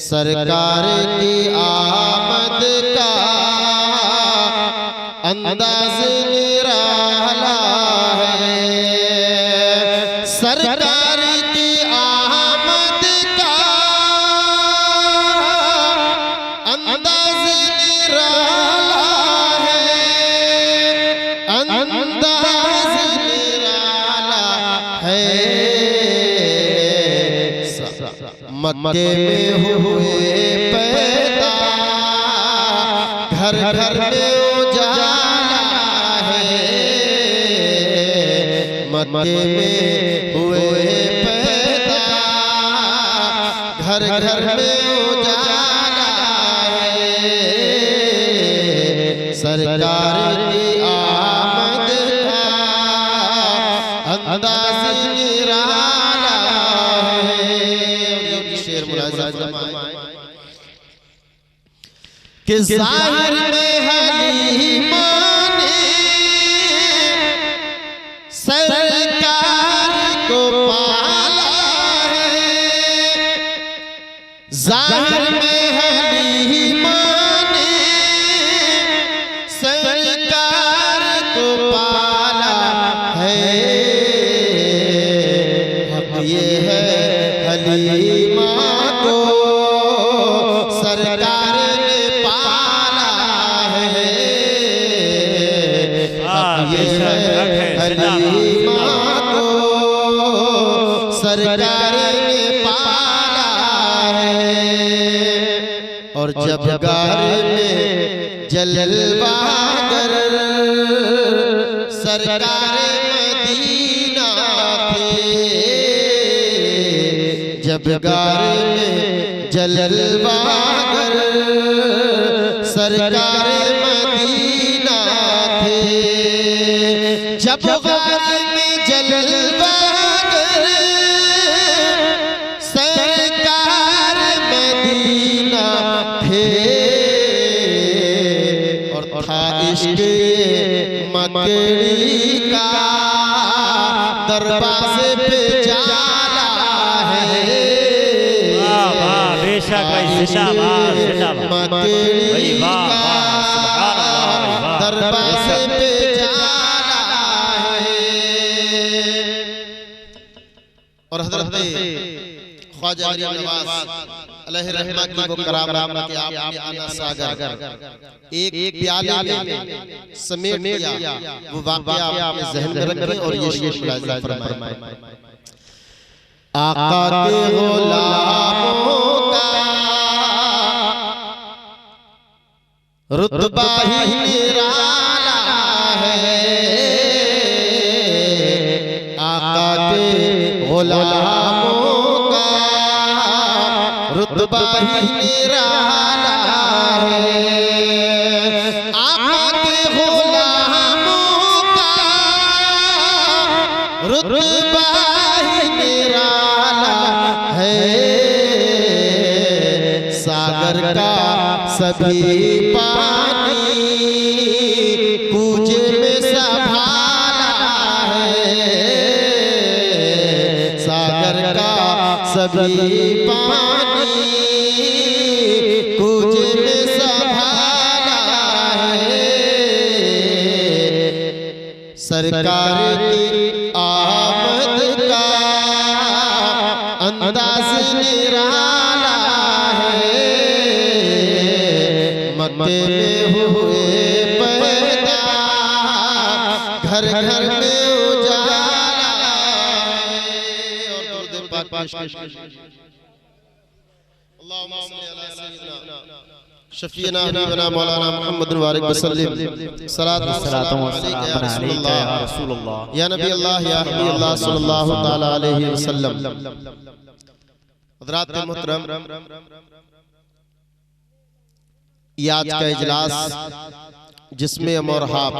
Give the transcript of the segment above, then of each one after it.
सरकार की आमद का अंदाज निराला है। सरकार की आमद का अंदाज निराला है, अंदाज निराला है। मक्के में हुए पैदा, घर घर में उजाला है। मक्के में हुए पैदा, घर घर में उजाला है। सरकार की आमद का अंदाज निराला है। शेर मुलाज़ा कि ज़ाहिर में हलीमा ने सरकार को पाला है। ज़ाहिर में हलीमा ने सरकार को पाला है। हक ये है हलीमा को सरकार ने पाला है। हक ये है हलीमा को सरकार ने पाला है। और जब गार में जलवागर सरकार मदीना थे, जब गार में जलवागर सरकार मदीना थे, जब गार में जलवागर सरकार मदीना थे। और था इश्क मकड़ी का दरवाजे पे जाला है। बेशक भाई, जिंदाबाद जिंदाबाद भाई, वाह वाह, दरवाजे पे जाला है। और हज़रत ख्वाजा अली नवाज अलैहि रहमा की वो करामत कि आपने आना सागर एक प्याले में समेट दिया, वो वाक़या आपने ज़हन में रखें और ये शेर मुलाज़ा फरमाएं। आका के गुलामों का रुतबा ही निराला है। आका के गुलामों का रुतबा ही निराला है। आका के गुलामों का रुतबा ही निराला है। सागर का सभी पानी कूजे में संभाला है। सागर का सभी पानी कूजे में संभाला है। सरकार की आमद का अंदाज निराला है। मक्के में हुए पैदा, घर घर में उजाला है। और दुरूद पाक पेश अल्लाहुम्मा सल्ली अला सय्यिदना शफीना हबीबना मौलाना मुहम्मद वारिक वसल्लम सलातो सलाम अलैका या रसूलल्लाह या नबी अल्लाह या हबीब अल्लाह सल्लल्लाहु तआला अलैहि वसल्लम। हज़रात मोहतरम, ये आज का इजलास जिसमें हम और आप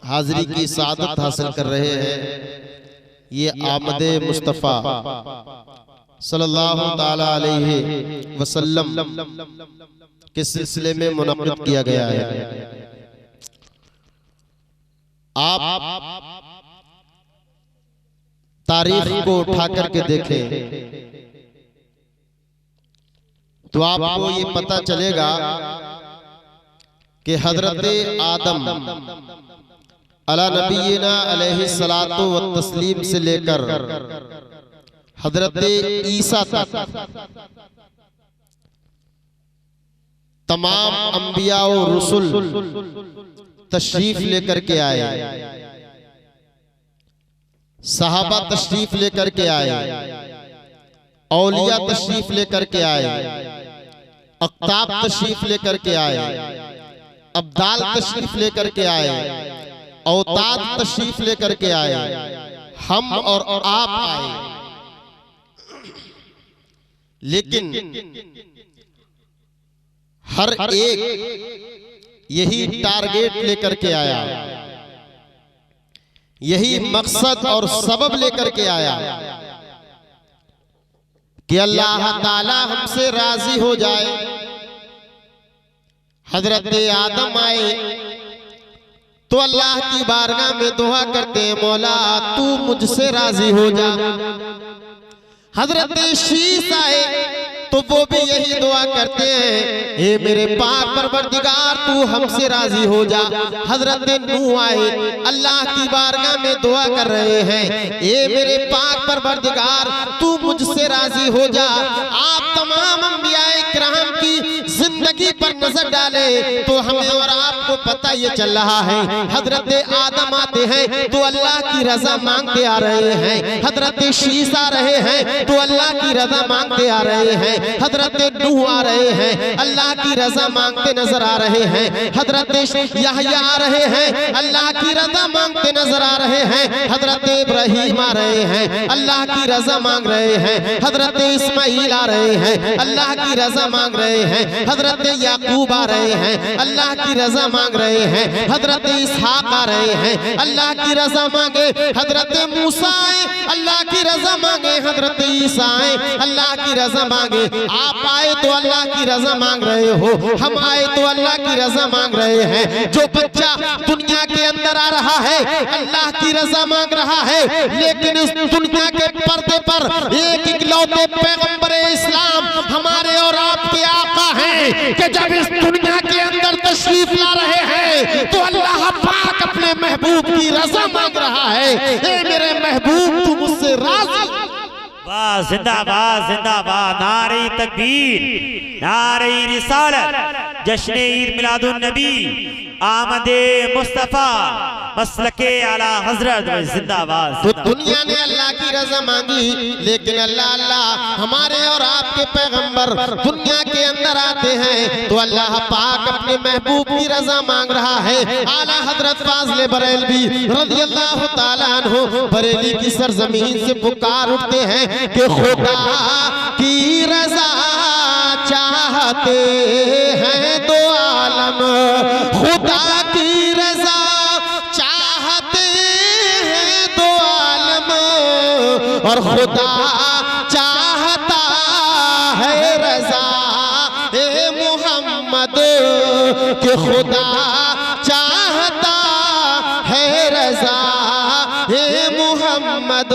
हाजिरी की सादत हासिल कर रहे हैं, ये आमद मुस्तफ़ा सल्लल्लाहु ताला अलैहि वसल्लम के सिलसिले में मुनक़्क़िद किया गया है। आप तारीख को उठा करके देखें तो आपको ये पता चलेगा कि हजरत आदम अला नबीना अलैहि सलातो व तस्लीम से लेकर हजरत ईसा तक तमाम अंबिया और रसूल तशरीफ लेकर के आए, सहाबा तशरीफ लेकर के आए, औलिया तशरीफ लेकर के आए, अक्ताब तशरीफ लेकर के आए, अब्दाल तशरीफ लेकर के आए, औताद तशरीफ लेकर के आए, हम और आप आए। लेकिन हर एक यही टारगेट लेकर के आया, यही मकसद और सबब लेकर के आया कि अल्लाह ताला हमसे राजी हो जाए। हजरत आदम आए तो अल्लाह की बारगाह में दुआ करते हैं, मौला तू मुझसे राजी हो जा। हजरत शीस आए तो वो भी यही दुआ करते हैं, हे मेरे पाक परवरदिगार तू हमसे राजी हो जा। हजरत नूह आए, अल्लाह की बारगाह में दुआ कर रहे हैं, हे मेरे पाक परवरदिगार तू मुझसे राजी हो जा। आप तमाम अंबिया इकराम की जिंदगी पर नजर डाले तो हमें और आपको पता ये चल रहा है, हजरत आदम आते हैं तो अल्लाह की रजा मांगते आ रहे हैं, हजरत शीस आ रहे हैं तो अल्लाह की रजा मांगते आ रहे हैं, हजरत नूह आ रहे हैं अल्लाह की रजा मांगते नजर आ रहे हैं, हजरत यहया आ रहे हैं अल्लाह की रजा मांगते नजर आ रहे हैं, हजरत इब्राहीम आ रहे हैं अल्लाह की रजा मांग रहे हैं, हजरत इस्माइल आ रहे हैं अल्लाह की रजा मांग रहे हैं, हजरत याकूब आ रहे हैं अल्लाह की रजा मांग रहे हैं, हजरत इसहाक आ रहे हैं अल्लाह की रजा मांगे, हजरत मूसा आए अल्लाह की रजा मांगे, हजरत ईसा आए अल्लाह की रजा मांगे। आप आए तो अल्लाह की रजा मांग रहे हो, हम आए तो अल्लाह की रजा मांग रहे हैं। जो बच्चा दुनिया के अंदर आ रहा है अल्लाह की रजा मांग रहा है, लेकिन इस दुनिया के पर्दे पर एक इकलौते पैगंबर इस्लाम हमारे और आपके आका हैं कि जब इस दुनिया के अंदर तशरीफ ला रहे हैं तो अल्लाह पाक अपने महबूब की रजा मांग रहा है, ए मेरे महबूब तू मुझसे राजी। वाह, जिंदाबाद जिंदाबाद, नारे तकबीर, नारे रिसालत, जश्न ईद मिलादुन नबी, आमदे मुस्तफा, मसलके आला हजरत, जिंदाबाद। तो दुनिया ने अल्लाह की रजा मांगी, लेकिन अल्लाह अल्लाह हमारे और आपके पैगंबर दुनिया के अंदर आते हैं तो अल्लाह पाक अपने महबूब की रजा मांग रहा है। आला हजरत फाज़िल बरेलवी रज़ियल्लाहु ताला अन्हु बरेली की सरजमीन से पुकार उठते हैं कि खुदा की रजा चाहते हैं दो आलम, खुदा की रजा चाहते हैं दो आलम, और खुदा चाहता है रजा ए मोहम्मद, कि खुदा चाहता है रजा ए मोहम्मद।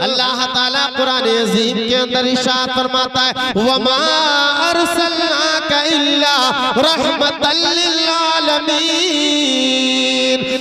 अल्लाह ताला कुरान अज़ीम के अंदर इरशाद फरमाता है, वमा अरसलनाका इल्ला रहमतल लिल आलमीन,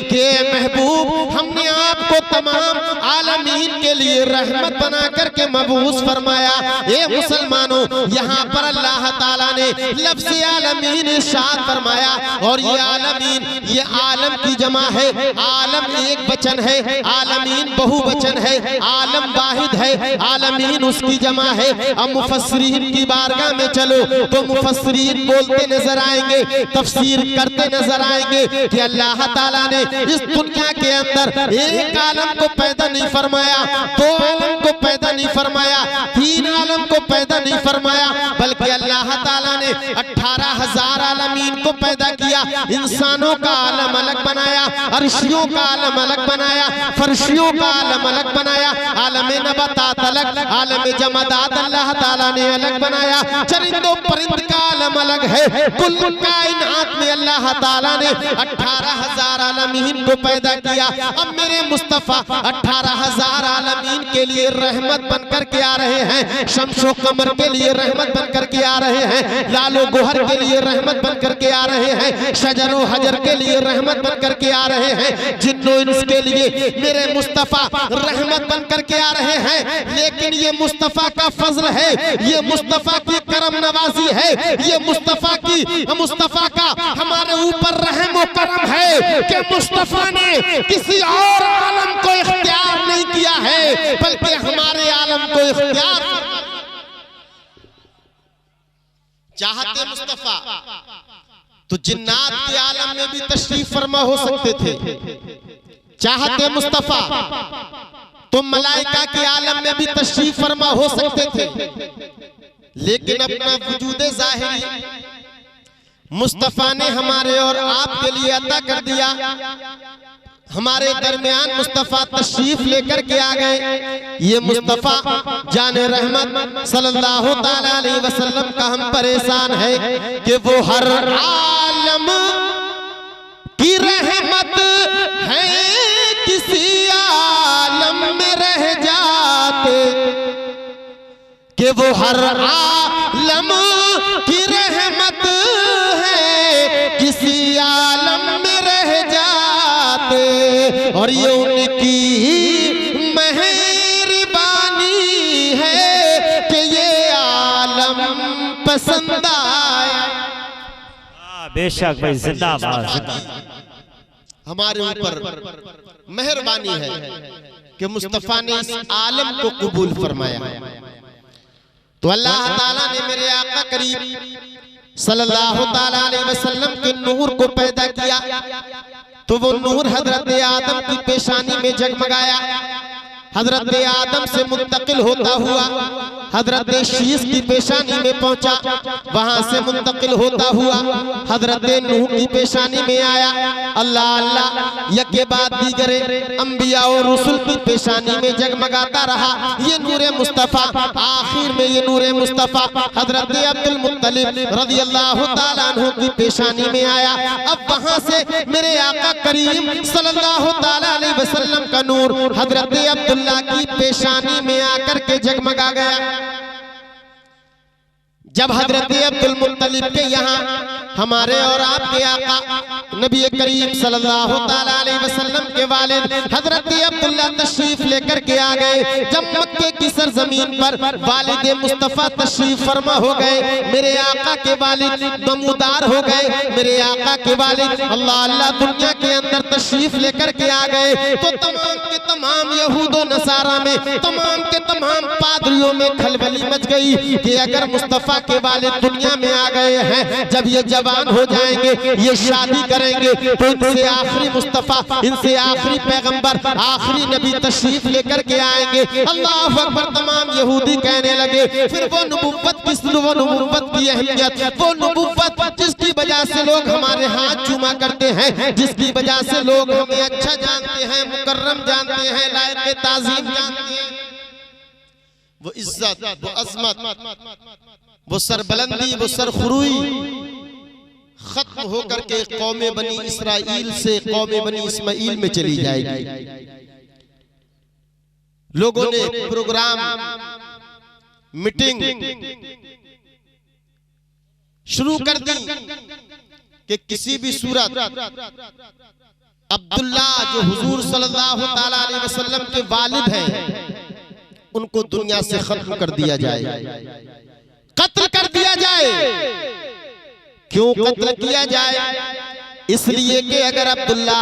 के महबूब हमने आपको तमाम आलमीन के लिए रहमत बना करके मबूस फरमाया। ए मुसलमानों, यहाँ पर अल्लाह ताला ने लफ्ज़ आलमीन इरशाद फरमाया, और ये आलमीन ये आलम की जमा है, आलम एक वचन है, आलमीन बहुवचन है, आलम वाहिद है, आलमीन उसकी जमा है। अब मुफस्सिरीन की बारगाह में चलो तो मुफस्सिरीन बोलते नजर आएंगे, तफसीर करते नजर आएंगे कि अल्लाह ताला ने इस दुनिया के अंदर एक आलम को पैदा नहीं फरमाया, दो आलम को पैदा नहीं फरमाया, तीन आलम को पैदा नहीं फरमाया, बल्कि अल्लाह ताला ने 18,000 आलमीन को पैदा किया। इंसानों का आलम अलग बनाया, अरशियों का आलम अलग बनाया, फर्शियों का आलम अलग बनाया, आलम नबातात अलग, आलम जमादात अल्लाह ताला ने अलग बनाया, चरिंदों परिंद का आलम अलग है। कुल कायनात में अल्लाह ताला ने 18,000 आलमीन को पैदा किया। अब मेरे मुस्तफा 18,000 आलमीन के लिए रहमत बनकर के आ रहे हैं, शम्सो कमर के लिए रहमत बनकर के आ रहे हैं, लालो गोहर के लिए रहमत बनकर के आ रहे हैं, शजरो हजर के लिए रहमत बनकर के आ रहे हैं, जिन्नो इंस के लिए मेरे मुस्तफा रहमत बनकर के आ रहे हैं। लेकिन ये मुस्तफा का फजल है, ये मुस्तफा की करम नवाजी है, ये मुस्तफा का हमारे ऊपर रहम व करम है कि मुस्तफा ने किसी और आलम को इख्तियार नहीं किया है, बल्कि हमारे आलम को इख्तियार चाहते मुस्तफा तो जिन्नात के आलम में भी तशरीफ फरमा हो सकते थे, चाहते मुस्तफा तो मलाइका के आलम में भी तशरीफ फरमा हो सकते थे, लेकिन अपना वजूद ज़ाहिरी मुस्तफा ने हमारे और आपके लिए अता कर दिया। हमारे दरमियान मुस्तफा तशरीफ लेकर के आ गए। ये मुस्तफा जाने रहमत सल्लल्लाहु ताला अलैहि वसल्लम का हम परेशान है कि वो हर आलम की रहमत है, किसी आलम में रह जाते, कि वो हर आलम की रहमत है, किसी आलम में रह जाते, और ये उनकी मेहरबानी है कि ये आलम पसंद आया। बेशक भाई, जिंदाबाद। हमारे ऊपर मेहरबानी है कि मुस्तफा ने इस आलम को कबूल फरमाया। तो अल्लाह ताला ने मेरे आका करीम सल्लल्लाहु ताला अलैहि वसल्लम के नूर को पैदा किया, तो वो नूर हजरत आदम की पेशानी में जगमगाया। हजरत आदम से मुंतकिल होता हुआ हजरत शीश की पेशानी में पहुंचा, वहां से मुंतकिल होता हुआ हजरत नूह की पेशानी में आया। अल्लाह अल्लाह यके बाद दीगरे अंबिया और रसूल की पेशानी में जगमगाता रहा ये नूरे मुस्तफा। आखिर में ये नूरे मुस्तफा हजरत अब्दुल मुत्तलिब रज़ियल्लाहु ताला अन्हु की पेशानी में आया। अब वहां से मेरे आका करीम सल्लल्लाहु ताला अलैहि वसल्लम का नूर हजरत अब्दुल्ला की पेशानी में आकर के जगमगा गया। जब हजरत अब्दुल मुत्तलिब के यहाँ हमारे और आपके आका नबी करीम सल्लल्लाहु ताला अलैहि वसल्लम के वालिद हजरत अब्दुल्ला तशरीफ लेकर के आ गए। जब मक्के की सरजमीन पर वालिद मुस्तफा तशरीफ फरमा हो गए, मेरे आका के वालिद नमूदार हो गए, मेरे आका के वालिद अल्लाह अल्लाह दुनिया के अंदर तशरीफ लेकर के आ गए, तो तमाम के तमाम यहूदो नसारा में, तमाम के तमाम पादरियों में खलबली मच गई कि अगर मुस्तफा के वालिद दुनिया में आ गए हैं, जब ये जवान हो जाएंगे, ये शादी करेंगे, तो इनसे आखिरी मुस्तफा, इनसे आखिरी पैगंबर, आखिरी नबी तशरीफ लेकर के आएंगे। अल्लाह अकबर। तमाम यहूदी कहने लगे फिर वो नबुव्वत की अहमियत, वो नबुव्वत जिसकी वजह से लोग हमारे हाथ चूमा करते हैं, जिसकी वजह से लोग हमें अच्छा जानते हैं, मुकर्रम जानते हैं, लायक ताज़ीम जानते हैं, वो इज्जत, वो अज़मत, वो सरबलंदी, वो सरखुरुई खत्म होकर के कौमे बनी इसराइल से कौमे बनी इस्माइल में चली जाएगी। लोगों ने प्रोग्राम, मीटिंग शुरू कर दी कि किसी भी सूरत अब्दुल्ला जो हुजूर सल्लल्लाहु ताला अलैहि वसल्लम के वालिद हैं, उनको दुनिया से खत्म कर दिया जाए, कत्ल कर दिया जाए। क्यों कत्ल किया जाए? इसलिए कि अगर अब्दुल्ला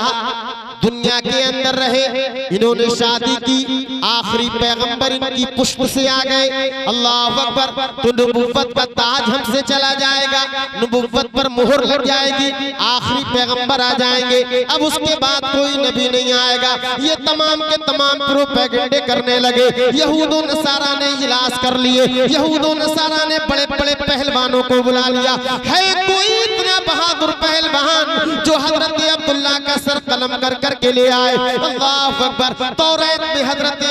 दुनिया के अंदर रहे, इन्होंने शादी की, आखिरी पैगंबर इनकी पुष्प से आ गए, अल्लाह अकबर, तो नबुव्वत का ताज हमसे चला जाएगा, नबुव्वत पर मोहर लग जाएगी, आखिरी पैगंबर आ जाएंगे, अब उसके बाद कोई नबी नहीं आएगा। ये तमाम के तमाम प्रोपेगेंडे करने लगे। यहूदो नसारा ने इलाज कर लिए, यहूदो नसारा ने बड़े बड़े पहलवानों को बुला लिया। है कोई इतना बहादुर पहलवान जो हजरत अब्दुल्ला का सर कलम कर करके ले आए। अल्लाह अकबर। तौरात में हजरत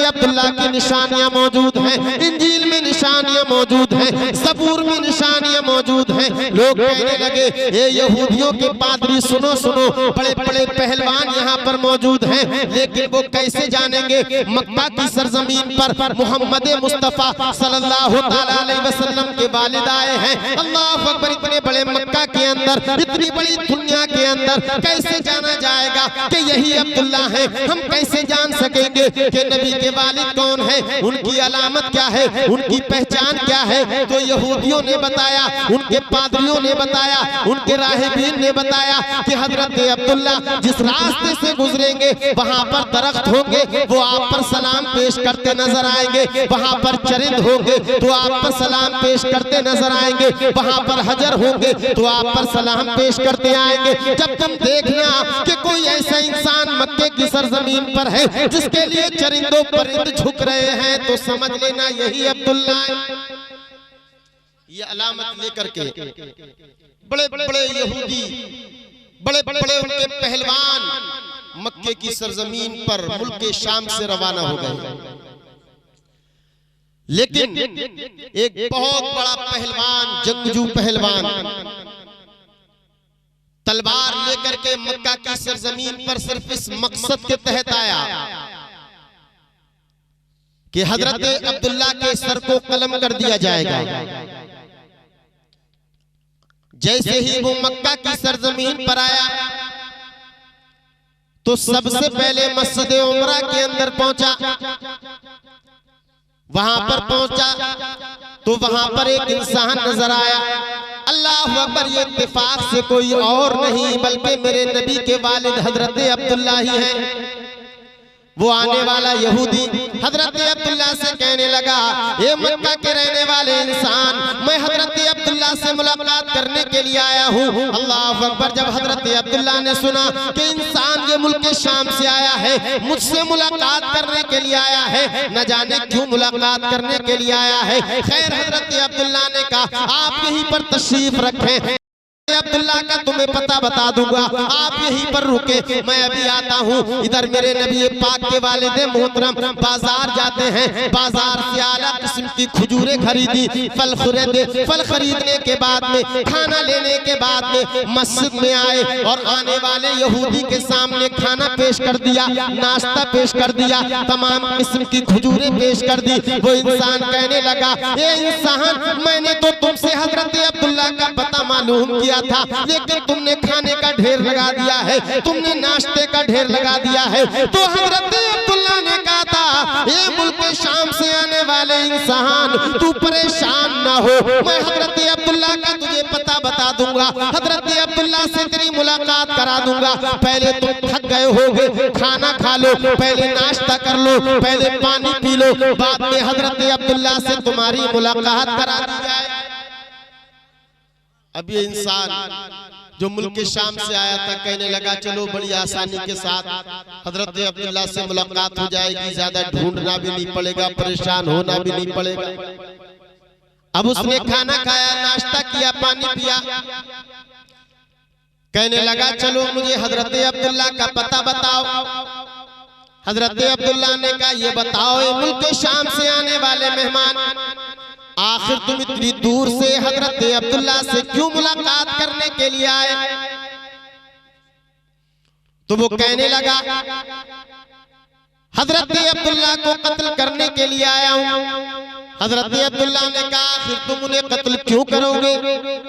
अब्दुल्ला की निशानियां मौजूद हैं, इंजील में निशानियां मौजूद हैं, ज़बूर में निशानियां मौजूद हैं। लोग कहने लगे ये यहूदियों के पादरी सुनो सुनो, बड़े बड़े पहलवान यहाँ पर मौजूद हैं, लेकिन वो कैसे जानेंगे मक्का की सरजमीन पर मोहम्मद मुस्तफा सल्लल्लाहु ताला अलैहि वसल्लम के वालिद आए हैं। अल्लाह अकबर। इतने बड़े मक्का के अंदर, इतनी बड़ी दुनिया के अंदर कैसे जाना जाएगा कि यही अब्दुल्ला है? हम कैसे जान सकेंगे कि नबी के वालिद कौन है, उनकी अलामत क्या है, उनकी पहचान क्या है? तो यहूदियों ने बताया, उनके पादरियों ने बताया, उनके राहिबीन ने बताया कि हजरत अब्दुल्ला जिस रास्ते से गुजरेंगे वहां पर दरख्त होंगे, वो आप पर सलाम पेश करते नजर आएंगे। वहां पर चरिंद होंगे तो आप पर सलाम पेश करते नजर आएंगे। वहां पर हजर होंगे तो आप पर सलाम पेश करते आएंगे। जब तुम देखना कि कोई ऐसा इंसान मक्के की सरजमीन पर है जिसके लिए चरिंदों परिंद झुक रहे हैं, तो समझ लेना यही अब्दुल्ला है। ये अलामत लेकर के बड़े बड़े यहूदी, बड़े बड़े उनके पहलवान मक्के की सरजमीन पर मुल्क शाम से रवाना हो गए। लेकिन एक बहुत बड़ा पहलवान, जंगजू पहलवान, तलवार लेकर के मक्का की सरजमीन पर सिर्फ इस मकसद के तहत आया कि हजरत अब्दुल्ला के सर को कलम कर दिया जाएगा। जैसे ही वो मक्का की सरजमीन पर आया तो सबसे पहले मस्जिद उमरा के अंदर पहुंचा। वहां पर पहुंचा तो वहां पर एक इंसान नजर आया। अल्लाह अकबर। ये इत्तेफाक से कोई और नहीं बल्कि मेरे नबी के वालिद हजरत अब्दुल्ला ही हैं। वो आने वाला यहूदी हजरत अब्दुल्ला से कहने लगा, ये मक्का के रहने वाले इंसान, मैं हजरत अब्दुल्ला से मुलाकात करने के लिए आया हूँ। अल्लाह अकबर। जब हजरत अब्दुल्ला ने सुना कि इंसान ये मुल्क शाम से आया है, मुझसे मुलाकात करने के लिए आया है, न जाने क्यों मुलाकात करने के लिए आया है। खैर हजरत अब्दुल्ला ने कहा आप यहीं पर तशरीफ रखें, अब्दुल्ला का तुम्हें पता बता दूंगा, आप यहीं पर रुके, मैं अभी आता हूँ। इधर मेरे नबी पाक के वालिद मोहतरम बाजार जाते हैं, बाजार से आला किस्म की खजूरें खरीदी, फल खरीदे, फल खरीदने के बाद में, खाना लेने के बाद में मस्जिद में आए और आने वाले यहूदी के सामने खाना पेश कर दिया, नाश्ता पेश कर दिया, तमाम किस्म की खजूरें पेश कर दी। वो इंसान कहने लगा, ये इंसान मैंने तो तुमसे हजरत अब्दुल्ला का पता मालूम किया था, लेकिन तुमने खाने का ढेर लगा दिया है, तुमने नाश्ते का ढेर लगा दिया है। तो हजरत अब्दुल्ला ने कहा था, ये मुल्क शाम से आने वाले इंसान तू परेशान ना हो, मैं हजरत अब्दुल्ला का तुझे पता बता दूंगा, हजरत अब्दुल्ला से तेरी मुलाकात करा दूंगा। पहले तुम थक गए होगे, खाना खा लो, पहले नाश्ता कर लो, पहले पानी पी लो, बाद में हजरत अब्दुल्ला से तुम्हारी मुलाकात करा दी जाए। अब ये इंसान जो मुल्क शाम से आया था कहने लगा चलो बड़ी आसानी के साथ हजरत अब्दुल्ला से मुलाकात हो जाएगी, ज्यादा ढूंढना भी नहीं पड़ेगा, परेशान होना भी नहीं पड़ेगा। अब उसने खाना खाया, नाश्ता किया, पानी पिया, कहने लगा चलो मुझे हजरत अब्दुल्ला का पता बताओ। हजरत अब्दुल्ला ने कहा ये बताओ, ये मुल्क शाम से आने वाले मेहमान, आखिर तुम इतनी दूर से हजरत अब्दुल्ला से क्यों मुलाकात करने के लिए आए? तो वो कहने लगा हजरत अब्दुल्ला को कत्ल करने के लिए आया हूं। हजरत अब्दुल्ला ने कहा आखिर तुम उन्हें कत्ल क्यों करोगे?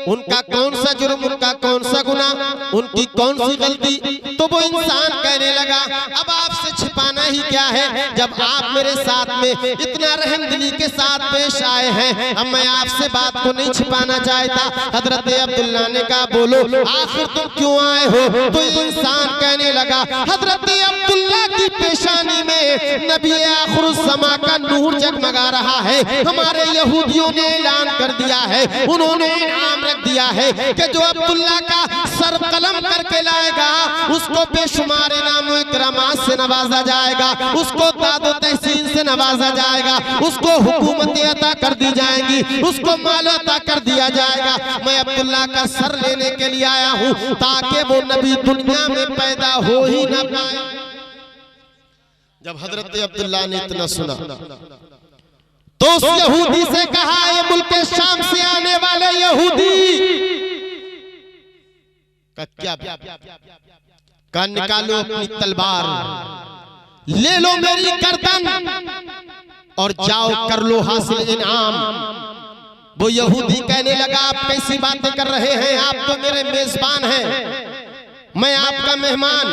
उनका कौन सा जुर्म, उनका कौन सा गुनाह, उनकी कौन सी गलती? तो वो इंसान कहने लगा अब आपसे छिपाना ही क्या है, जब आप मेरे साथ में इतना रहमदिली के साथ पेश आए हैं, अब मैं आपसे बात को नहीं छिपाना चाहता। हजरत अब्दुल्ला ने कहा बोलो आखिर तुम क्यों आए हो? तो इंसान कहने लगा हजरत अब्दुल्ला की पेशानी में नबी आखिरुज़्ज़मा का नूर जगमगा रहा है। हमारे यहूदियों ने ऐलान कर दिया है, उन्होंने इनाम रख दिया है कि जो अब्दुल्ला का सर कलम करके लाएगा उसको बेशुमार इनाम इकरामात से नवाजा जाएगा, उसको तादो तहसीन से नवाजा जाएगा, उसको हुकूमतें अता कर दी जाएंगी, उसको माल अता कर दिया जाएगा। मैं अब्दुल्ला का सर लेने के लिए आया हूँ ताकि वो नबी दुनिया में पैदा हो ही ना पाए। जब हजरत अब्दुल्ला ने इतना सुना तो उस यहूदी से कहा, ये मुल्क शाम से आने वाले यहूदी का क्या का निकालो अपनी तलवार, ले लो मेरी गर्दन और जाओ कर लो हासिल इनाम। वो यहूदी कहने लगा, आप कैसी बातें कर रहे हैं, आप तो मेरे मेजबान हैं, मैं आपका मेहमान,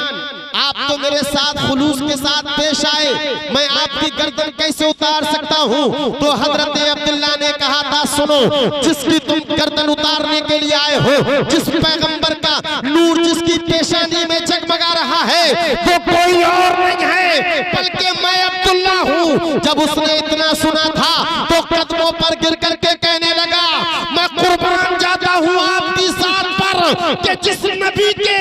आप तो मेरे साथ खुलूस के साथ पेश आए, मैं आपकी गर्दन कैसे उतार सकता हूँ। तो हजरत अब्दुल्ला ने कहा था, सुनो, जिसकी तुम गर्दन उतारने के लिए आए हो, जिस पैगंबर का नूर जिसकी पेशानी में जगमगा रहा है, वो कोई और नहीं है बल्कि मैं अब्दुल्ला हूँ। जब उसने इतना सुना था तो कदमों पर गिर करके कहने लगा, मैं कुर्बान जाता हूँ आपकी साथ पर कि जिस नबी के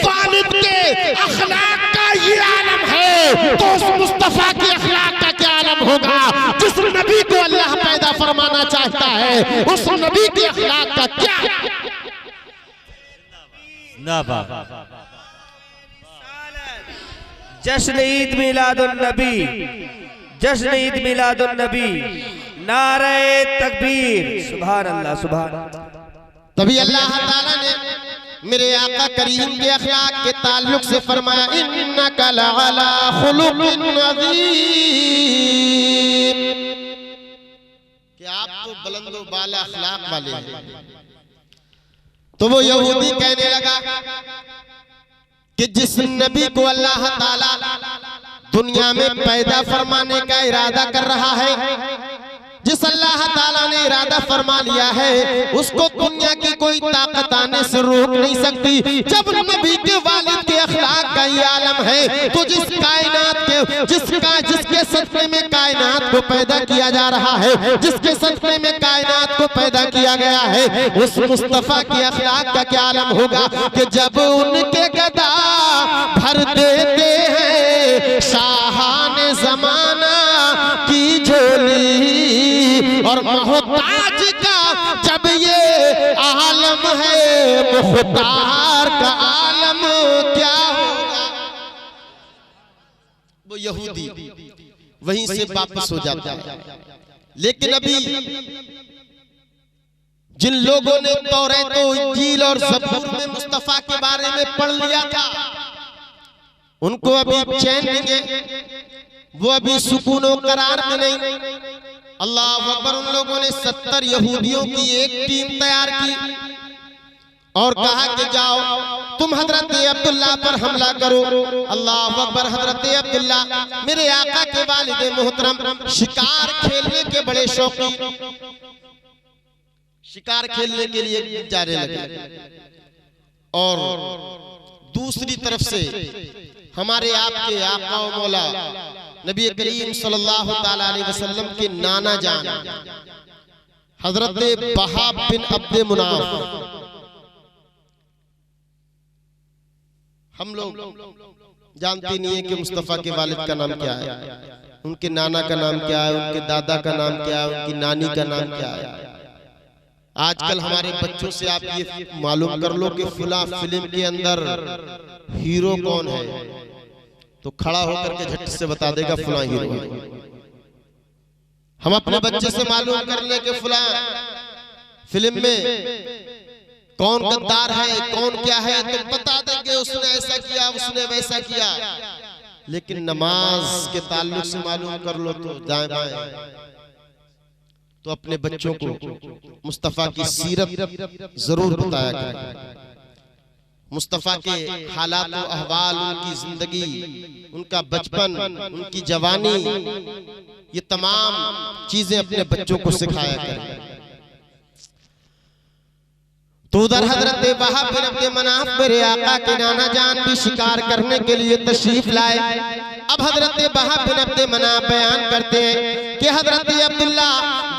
वालिद के अखलाक का ये आलम है तो उस मुस्तफा के अखलाक का क्या आलम होगा। जिस नबी को अल्लाह पैदा फरमाना चाहता है उस नबी के अखलाक का क्या। जश्न ईद मिलादुन नबी, जश्न ईद मिलादुन नबी, नारे तकबीर, सुभान अल्लाह सुभान। तभी अल्लाह ताला ने मेरे आका करीम के अखलाक के ताल्लुक से फरमाया, इन्नका लअला खुलुकिन अज़ीम, कि आप तो बुलंद व बाला अखलाक वाले हैं। तो वो यहूदी कहने लगा कि जिस नबी को अल्लाह ताला दुनिया में पैदा फरमाने का इरादा कर रहा है, जिस अल्लाह ताला ने इरादा फरमा लिया है, उसको दुनिया की कोई ताकत आने से रोक नहीं सकती। जब नबी के वालिद के अखलाक का ये आलम है तो जिस कायनात के जिसके सदक़े में कायनात को पैदा किया जा रहा है, जिसके सदक़े में कायनात को पैदा किया गया है, उस मुस्तफा के अखलाक का क्या आलम होगा कि जब उनके गदा भर देते हैं शाहाने जमाना की झोली, और मोहताज का जब ये आलम है मुख्तार का आलम क्या होगा। वो यहूदी वहीं से वापस हो जाता है। लेकिन अभी जिन लोगों ने तौरात और इंजील और ज़बूर में मुस्तफा के बारे में पढ़ लिया था, उनको अभी चैन नहीं है, वो अभी सुकून और करार में नहीं। अल्लाह अकबर। उन लोगों ने 70 यहूदियों की एक टीम तैयार की और कहा कि जाओ तुम हजरत अब्दुल्ला पर हमला करो। अल्लाह अकबर। हजरत अब्दुल्ला मेरे आका के वालिद मोहतरम शिकार खेलने के बड़े शौकीन, शिकार खेलने के लिए जाने लगे। और दूसरी तरफ से हमारे आपके आका व मौला नबी करीम सल्लल्लाहु ताला अलैहि वसल्लम के नाना जान हजरत वहाब बिन अब्द मुनाफ, हम लोग जानते नहीं है कि मुस्तफा के वालिद का नाम क्या है, उनके नाना का नाम क्या है, उनके दादा का नाम क्या है, उनकी नानी का नाम क्या है। आजकल हमारे बच्चों से आप ये मालूम कर लो कि फुला फिल्म के अंदर हीरो कौन है, तो खड़ा होकर के झट से बता देगा फुला हीरो है। हम अपने बच्चे से मालूम कर ले कि फुला फिल्म में कौन गद्दार है, कौन क्या है, तो बता देंगे उसने ऐसा किया, उसने वैसा किया। लेकिन नमाज के ताल्लुक से मालूम कर लो तो दाएं बाएं। तो अपने बच्चों को मुस्तफा की सीरत जरूर बताया करें, मुस्तफा के हालात व अहवाल, उनकी जिंदगी, उनका बचपन, उनकी जवानी, ये तमाम चीजें अपने बच्चों को सिखाया करें। तो उधर हजरत वहाब बिन अब्द मनाफ मेरे आका के नाना जान भी शिकार करने के लिए तशरीफ लाए। अब हजरत वहाब बिन अब्द मनाफ बयान करते हैं कि हजरत अब्दुल्ला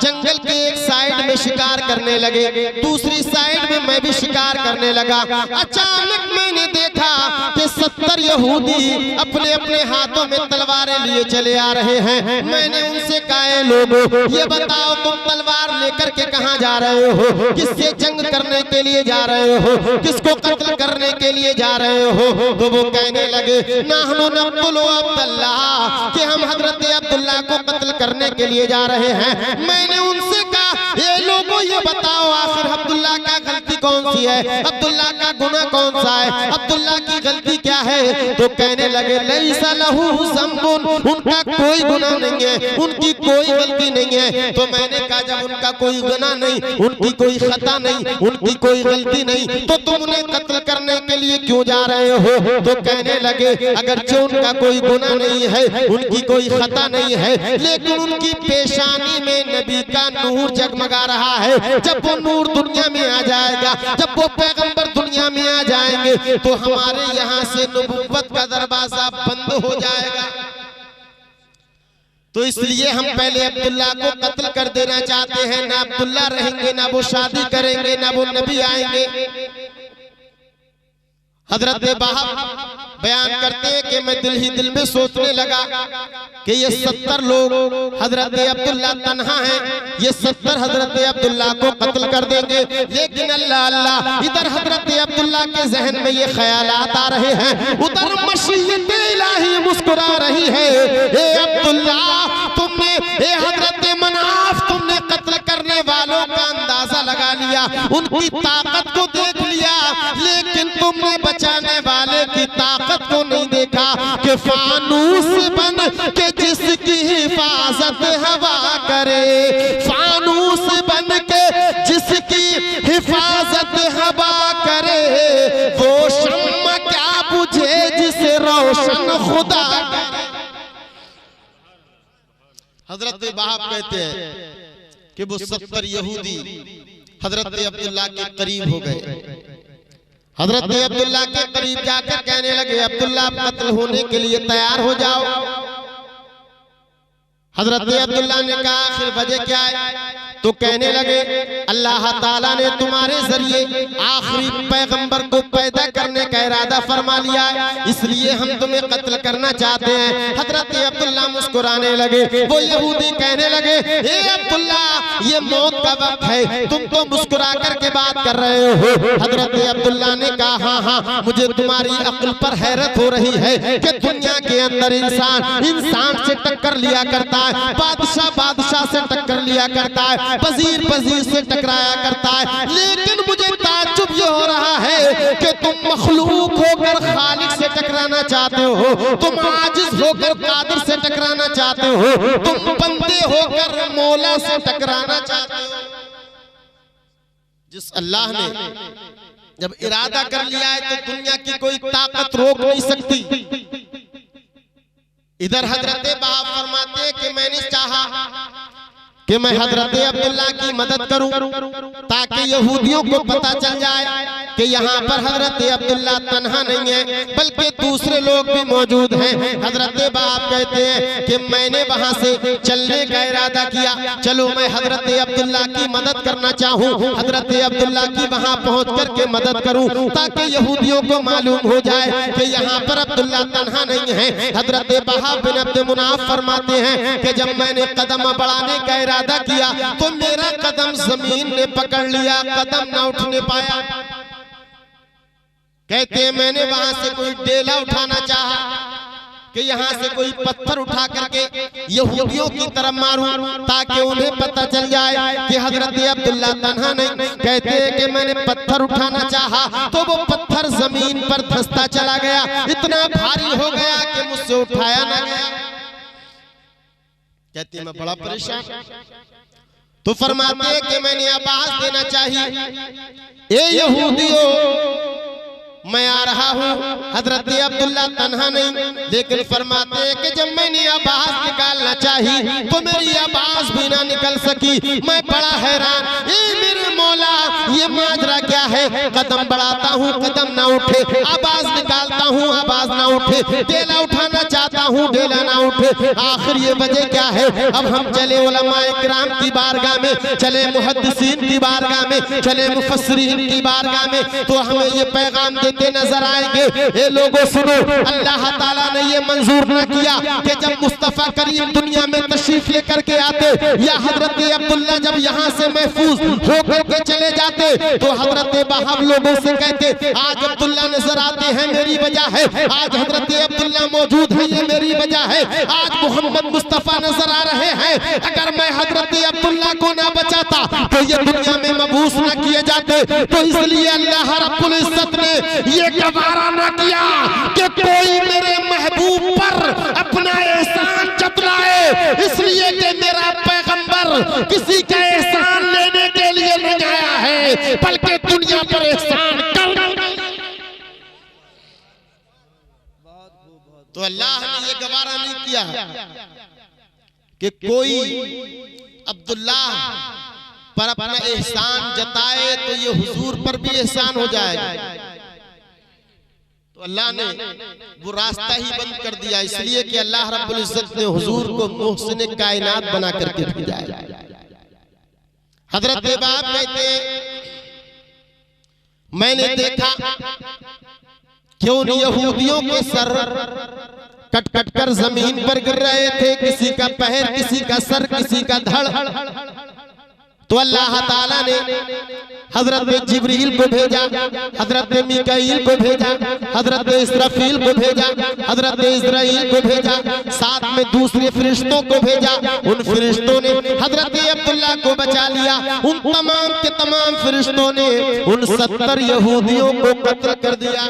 जंगल के एक साइड में शिकार करने लगे, दूसरी साइड में मैं भी शिकार करने लगा। अचानक मैंने देखा कि 70 यहूदी अपने अपने हाथों में तलवारें लिए चले आ रहे हैं। मैंने उनसे कहा, लोगों ये बताओ तुम तलवार लेकर के कहां जा रहे हो, किससे जंग करने के लिए जा रहे हो, किसको कत्ल करने के लिए जा रहे हो? तो वो कहने लगे, नाहनु नक़्तुलु अब्दुल्ला, कि हम हजरत अब्दुल्ला को कत्ल करने के लिए जा रहे हैं। मैंने उनसे कहा, ये लोगों ये बताओ आखिर अब्दुल्ला का गलती कौन सी है, अब्दुल्ला का गुनाह कौन सा है, अब्दुल्ला की गलती क्या है? तो कहने लगे, लैसा लहू ज़ंबुन, उनका कोई गुनाह नहीं है, उनकी कोई गलती नहीं है। तो मैंने कहा, जब उनका कोई गुनाह नहीं, उनकी कोई खता नहीं, उनकी कोई गलती नहीं, तो तुम उन्हें कत्ल करने के लिए क्यों जा रहे हो? तो कहने लगे, अगरचे उनका कोई गुनाह नहीं है, उनकी कोई खता नहीं है, लेकिन उनकी पेशानी में नबी का नूर जगमगा रहा है। जब वो नूर दुनिया में आ जाएगा, जब वो पैगंबर दुनिया में आ जाएंगे, तो हमारे यहाँ से नबुव्वत का दरवाजा बंद हो जाएगा। तो इसलिए हम पहले अब्दुल्ला को कत्ल कर देना चाहते हैं। ना अब्दुल्ला रहेंगे, ना वो शादी करेंगे, ना वो नबी आएंगे। हजरत वहाब बयान करते हैं कि मैं दिल ही दिल में सोचने लगा कि ये 70 लोग हजरत अब्दुल्ला तन्हा हैं, ये 70 हजरत अब्दुल्ला को कत्ल कर देंगे। लेकिन अल्लाह अल्लाह, इधर हजरत अब्दुल्ला के जहन में ये ख्यालात आ रहे हैं, उधर मशीयत इलाही मुस्कुरा रही है। ए अब्दुल्ला, तुमने, ए हजरत मनाफ, तुमने कत्ल करने वालों का अंदाजा लगा लिया, उनकी ताकत को देख लिया, लेकिन तुमने बचाने वाले की ताकत को नहीं देखा कि फानूस बन के जिसकी हिफाजत हवा करे, फानूस बन के जिसकी हिफाजत हवा करे, वो शम्मा क्या बुझे जिसे रोशन खुदा करे। हजरत वहाब कहते हैं कि वो 70 यहूदी हजरत अब्दुल्ला के करीब हो गए। हजरत अब्दुल्ला के करीब जाकर कहने लगे, अब्दुल्ला कत्ल होने के लिए तैयार हो जाओ। हजरत अब्दुल्ला ने कहा, आखिर वजह क्या है? तो कहने लगे, अल्लाह ताला ने तुम्हारे जरिए आखिरी पैगंबर को पैदा करने का इरादा फरमा लिया है, इसलिए हम तुम्हें कत्ल करना चाहते हैं। हजरत अब्दुल्ला मुस्कुराने लगे। वो यहूदी कहने लगे, ए अब्दुल्ला, ये मौत का वक्त है, तुम तो मुस्कुरा करके बात कर रहे हो। हजरत अब्दुल्ला ने कहा, हाँ हाँ, मुझे तुम्हारी अक्ल पर हैरत हो रही है कि दुनिया के अंदर इंसान इंसान से टक्कर लिया करता है, बादशाह बादशाह से टक्कर लिया करता है, वजीर वजीर से टकराया करता है, लेकिन मुझे ताज्जुब ये हो रहा है कि तुम मखलूक होकर खालिक से टकराना चाहते हो, तुम आजिज होकर कादिर से टकराना चाहते हो, तुम बंदे होकर मौला से टकराना चाहते हो। जिस अल्लाह ने जब इरादा कर लिया है तो दुनिया की कोई ताकत रोक नहीं सकती। इधर हजरत वहाब फरमाते हैं कि मैंने चाहा कि मैं हजरत अब्दुल्ला की मदद करूं ताकि यहूदियों को पता चल जाए कि यहाँ पर हजरत अब्दुल्ला तन्हा नहीं है, बल्कि दूसरे लोग भी मौजूद हैं। हजरत वहाब कहते हैं कि मैंने वहां से चलने का इरादा किया, चलो मैं हजरत अब्दुल्ला की मदद करना चाहूँ, हजरत अब्दुल्ला की वहां पहुंच करके मदद करूं ताकि यहूदियों को मालूम हो जाए कि यहाँ पर अब्दुल्ला तन्हा नहीं है। हजरत वहाब बिन अब्द मनाफ फरमाते हैं कि जब मैंने कदम बढ़ाने का इरादा किया तो मेरा कदम जमीन ने पकड़ लिया, कदम न उठने पाया। कहते हैं मैंने वहां से कोई डेला उठाना चाहा कि यहाँ से कोई पत्थर उठा करके यहूदियों की तरफ मारूं ताकि उन्हें पता चल जाए कि हजरत अब्दुल्ला तन्हा नहीं। कहते हैं कि मैंने पत्थर उठाना चाहा तो वो पत्थर जमीन पर धंसता चला गया, इतना भारी हो गया कि मुझसे उठाया ना गया। कहती मैं बड़ा परेशान। तो फरमाते हैं कि मैंने आवाज देना चाहिए, ए यहूदियों मैं आ रहा हूँ। हजरत अब्दुल्ला तन्हा नहीं, लेकिन फरमाते हैं कि जब मैंने आवाज निकालना चाहिए तो मेरी आवाज भी ना निकल सकी। मैं बड़ा हैरान, ए मेरे मौला ये माजरा क्या है? कदम बढ़ाता हूँ कदम ना उठे, आवाज निकालता हूँ आवाज ना उठे, डेला उठाना चाहता हूँ डेला ना उठे। आखिर ये वजह क्या है? अब हम चले उलमाए किराम की बारगाह में, चले मुहद्दिसीन की बारगाह में, चले मुफस्सिरीन की बारगाह में, तो हमें ये पैगाम देते नजर आएंगे, ए लोगों सुनो, अल्लाह ताला ने ये मंजूर न किया कि जब मुस्तफा करीम दुनिया में तशरीफ लेकर के आते या हजरत अब्दुल्ला जब यहाँ से महफूज होकर के चले जाते तो हजरत वहाब लोगों से कहते आज अब्दुल्ला नजर आते हैं मेरी वजह है, आज हजरत अब्दुल्ला मौजूद है ये मेरी वजह है, आज मोहम्मद मुस्तफा नजर आ रहे हैं। अगर मैं हजरत अब्दुल्ला को ना बचाता तो ये दुनिया में मबूस न किए जाते। तो इसलिए अल्लाह रब्बुल इज्जत ने ये गवारा न किया कि कोई मेरे महबूब पर अपना एहसान जतलाए, इसलिए कि मेरा पैगंबर किसी का एहसान लेने के लिए नहीं आया है बल्कि दुनिया पर एहसान कर। तो अल्लाह ने ये गवारा नहीं किया कि कोई अब्दुल्ला पर अपना एहसान जताए तो ये हुजूर पर भी एहसान हो जाएगा। तो अल्लाह ने वो रास्ता ही बंद कर दिया, इसलिए कि अल्लाह रब्बुल इज्जत ने हुजूर को मुहसिन कायनात बना करके भेजा है। हजरत बाप कहते मैंने देखा क्यों नहीं यहूदियों के सर कट कट कर जमीन पर गिर रहे थे, किसी का पैर किसी का सर किसी का धड़। तो अल्लाह ताला ने हजरत जिब्रील को भेजा, हजरत मीकाईल को भेजा, हजरत इसराफील को भेजा, हजरत इस्राईल को भेजा, साथ में दूसरे फरिश्तों को भेजा। उन फरिश्तों ने हजरत अब्दुल्ला को बचा लिया। उन तमाम के तमाम फरिश्तों ने उन 70 यहूदियों को कत्ल कर दिया।